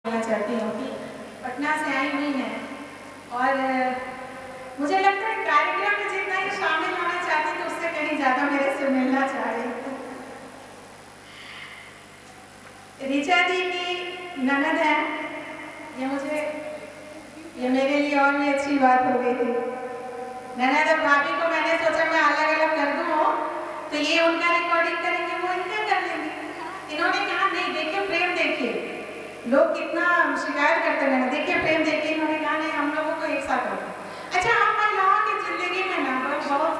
कहना चाहती हूँ कि पटना से आई हुई हैं और मुझे लगता है कार्यक्रम में जितना ही शामिल होना चाहती तो उससे कहीं ज़्यादा मेरे से मिलना चाह रही थी। ऋचा दी की ननद है, ये मेरे लिए और भी अच्छी बात हो गई थी। ननद और भाभी को मैंने सोचा मैं अलग अलग कर दूँ तो ये उनका रिकॉर्डिंग करेंगे, वो इनका कर लेंगे। इन्होंने कहा नहीं, देखिए प्रेम देखिए, लोग कितना शिकायत करते हैं, देखिए प्रेम देखिए। इन्होंने कहा नहीं, हम लोगों को एक साथ रखो। अच्छा, हम महिलाओं की जिंदगी में ना बहुत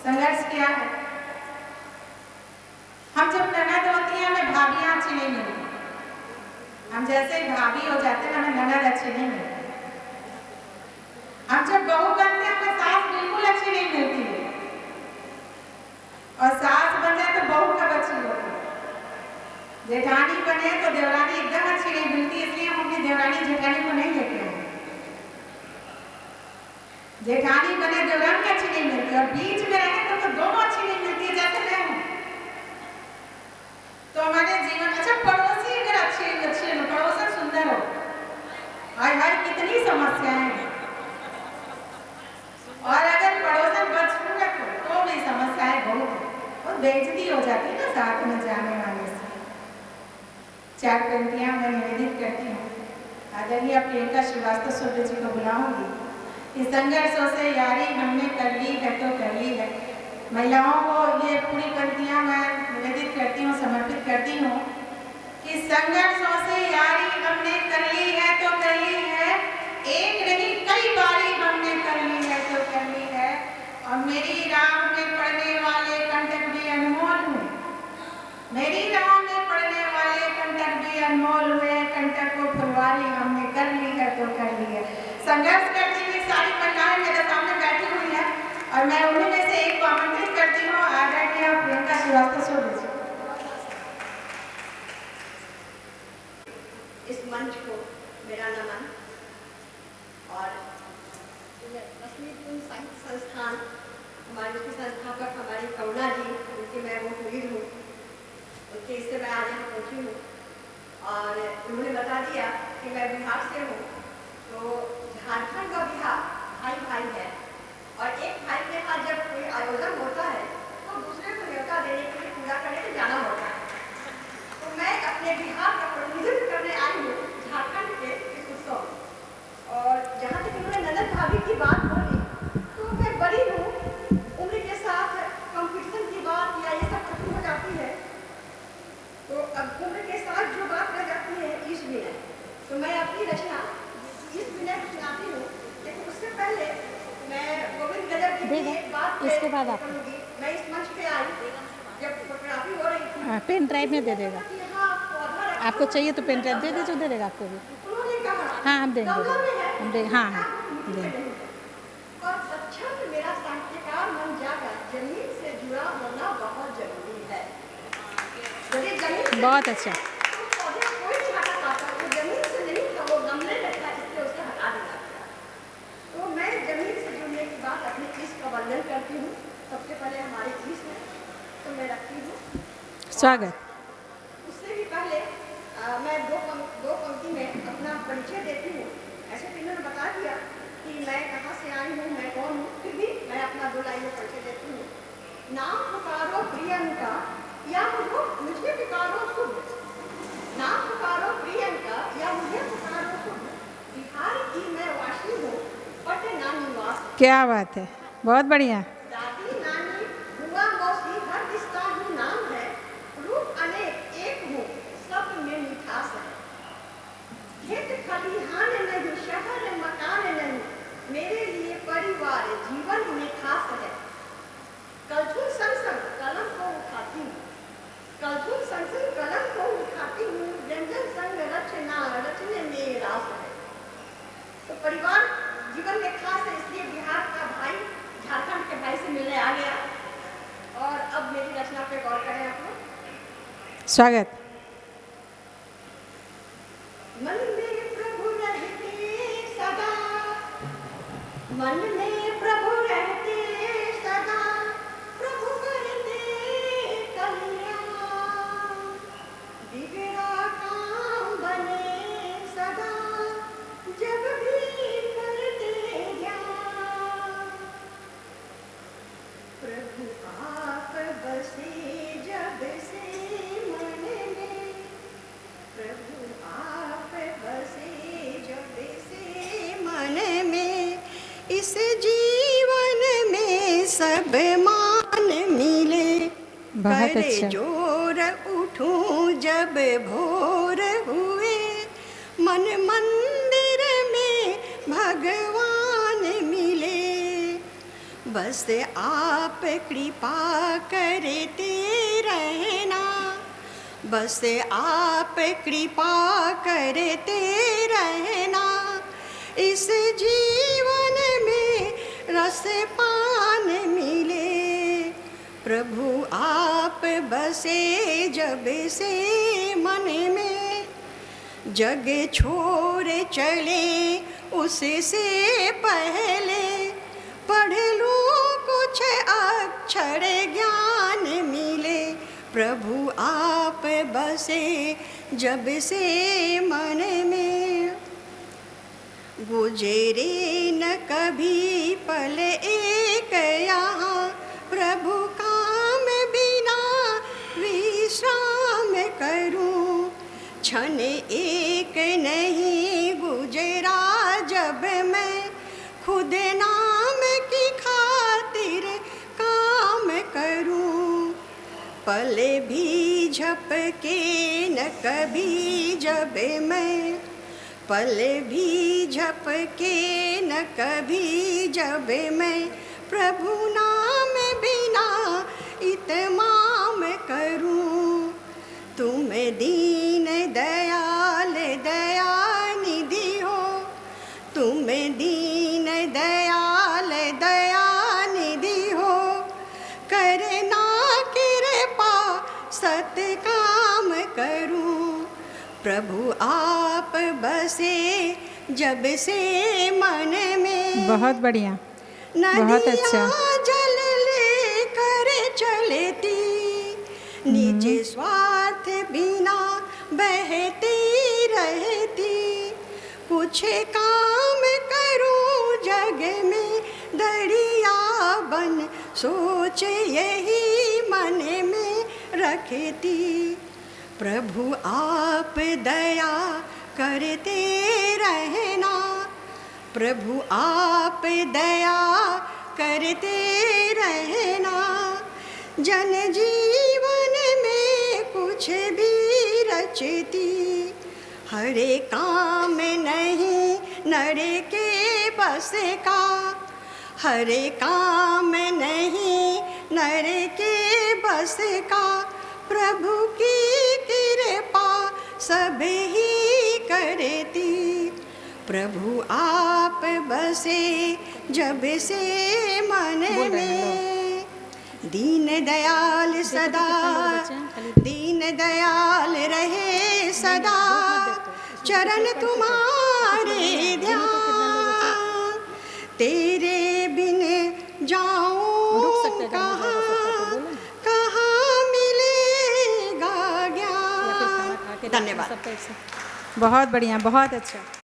संघर्ष किया है। हम जब ननद होती है हमें भाभियाँ अच्छी नहीं मिलती, हम जैसे भाभी हो जाते हैं हमें ननद अच्छी नहीं मिलती। हम जब बहू बनते हैं हमें सास बिल्कुल अच्छी नहीं मिलती है, और सास बन जाए तो बहू कब अच्छी होती है। जेठानी बने तो देवरानी एकदम अच्छी नहीं मिलती, इसलिए हम अपनी देवरानी जेठानी को नहीं लेते हैं। जेठानी बने देवरानी अच्छी नहीं मिलती, और बीच में रहे तो दोनों अच्छी नहीं मिलती है, जैसे मैं हूँ। तो हमारे जीवन, अच्छा पड़ोसी अगर अच्छे हो, पड़ोसन सुंदर हो, हाय हाय कितनी समस्याएं हैं। और अगर पड़ोसन बदसूरत हो तो भी समस्याएं बहुत बेइज्जती हो जाती है ना साथ में जाने वाले से। 4 पंक्तियां मैं निवेदित करती हूँ। आदरणीय प्रियंका श्रीवास्तव सूर्य जी को बुलाऊंगी कि संघर्षों से यारी हमने कर ली है तो कर ली है। महिलाओं को ये पूरी पंक्तियां मैं निवेदित करती हूँ, समर्पित करती हूँ कि संघर्षों से यारी हमने कर ली है तो कर ली है, एक नहीं कई बारी हमने कर ली है तो कर ली है। और मेरी राह में पड़ने वाले कंटक भी अनमोल हुए, मेरी राह में पड़ने वाले कंटक भी अनमोल हुए, कंटक को फुलवारी हमने कर ली है तो कर ली है। संघर्ष करती हुई सारी महिलाएं मेरे सामने बैठी हुई हैं और मैं उन्हीं में से एक को आमंत्रित करती हूँ, आदरणीय प्रियंका श्रीवास्तव सूर्य जी। इस मंच को मेरा नमन, और लक्ष्मी साहित्य संस्थान हमारे उसके संस्थापक हमारी करुणा जी, उनकी मैं वो मुरीद हूँ, उनके इससे मैं आज यहाँ पहुँची हूँ। और उन्होंने बता दिया कि मैं बिहार से हूँ, तो झारखंड का बिहार भाई भाई है, और एक भाई के साथ जब कोई आयोजन होता है तो दूसरे को न्योता देने के लिए पूरा करने के जाना होता है। तो मैं अपने बिहार का प्रतिनिधित्व करने आई हूँ झारखंड के इस उत्सव। और जहाँ तक उन्होंने ननद भाभी की बात बोली, तो मैं बड़ी हूँ, उम्र के साथ कंपटीशन की बात या ये सब खत्म हो जाती है, तो अब उम्र के साथ जो बात रह जाती है इस विनय, तो मैं अपनी रचना इस विनय को सुनाती हूँ। लेकिन उससे पहले मैं गोविंद गजब जी की एक बात इसके बाद आप मैं इस मंच पे आई जब फोटोग्राफी हो रही थी। पेन ड्राइव में दे देगा, आपको चाहिए तो पेन ड्राइव दे दीजिए, दे देगा आपको भी। हाँ हम देंगे, हम देंगे, हाँ हाँ देंगे। और सक्षम मेरा साहित्यकार मन जाकर जमीन से जुड़ा होना बहुत जरूरी है। यदि जमीन बहुत अच्छा, तो पौधे कोई नहीं हटा पाता, वो जमीन से नहीं था, वो गमले में था, इसलिए उसे हटा दिया। तो मैं जमीन से जुड़ने की बात अपनी चीज का वर्णन करती हूँ। सबसे पहले हमारी चीज है तो मैं रखती हूँ स्वागत। उससे भी पहले मैं दो पंक्ति में अपना परिचय देती हूँ। ऐसे तो इन्होंने बता दिया कि मैं कहाँ से आई हूँ, मैं कौन हूँ, फिर भी मैं अपना 2 लाइन में परिचय देती हूँ। नाम पुकारो प्रियंका या मुझे पुकारो शुभ, नाम पुकारो प्रियंका या मुझे पुकारो शुभ, बिहार की मैं वासी हूँ, पटना निवास। क्या बात है, बहुत बढ़िया। दादी नानी बुआ मौसी हर रिश्ता ही नाम है, रूप अनेक एक हूँ, सब में मिठास है। खेत खलिहान नहीं, शहर मकान नहीं, मेरे लिए परिवार जीवन में खास है। कलछुल संग कलम को उठाती हूँ, कलछुल संग कलम को उठाती हूँ, व्यंजन संग रचने में रास है। तो परिवार जीवन में खास है, इसलिए बिहार का भाई झारखंड के भाई से मिलने आ गया। और अब मेरी रचना पे गौर करें आप लोग। स्वागत। मन में प्रभु रहते सदा, मन में प्रभु रहते सदा, प्रभु करते कल्याण, बिगड़ा काम बने बहुत करे अच्छा। जोर उठूं जब भोर हुए, मन मंदिर में भगवान मिले। बस आप कृपा करते रहना, बस आप कृपा करते रहना। इस जीवन में रस पान मिले, प्रभु आप बसे जब से मन में। जग छोड़ चले उससे पहले, पढ़ लूं कुछ अक्षर ज्ञान मिले। प्रभु आप बसे जब से मन में। गुजरे न कभी पल एक यहाँ, प्रभु काम बिना विश्राम करूं। क्षण एक नहीं गुजरा जब मैं खुद नाम की खातिर काम करूं। पल भी झपके न कभी जब मैं, पल भी झपके न कभी जब मैं, प्रभु नाम बिना इतमाम करूं। तुम दीन दयाल दयानिधि हो, तुम दीन दयाल दयानिधि हो। करना कृपा सत काम करूं, प्रभु आप बसे जब से मन में। बहुत बढ़िया, बहुत नदियाँ अच्छा। जल लेकर चलती, निज स्वार्थ बिना बहती रहती। कुछ काम करूं जग में दरिया बन, सोच यही मन में रखती। प्रभु आप दया करते रहना, प्रभु आप दया करते रहना। जन जीवन में कुछ भी रचती, हरे काम नहीं नर के बस का। हरे काम नहीं नर के बस का, प्रभु की कृपा सब ही करती। प्रभु आप बसे जब से मन में। दीन दयाल सदा, दीन दयाल रहे सदा। चरण तुम्हारे ध्यान, तेरे बिन जाऊं कहाँ, कहाँ मिलेगा ज्ञान। धन्यवाद। बहुत बढ़िया, बहुत अच्छा।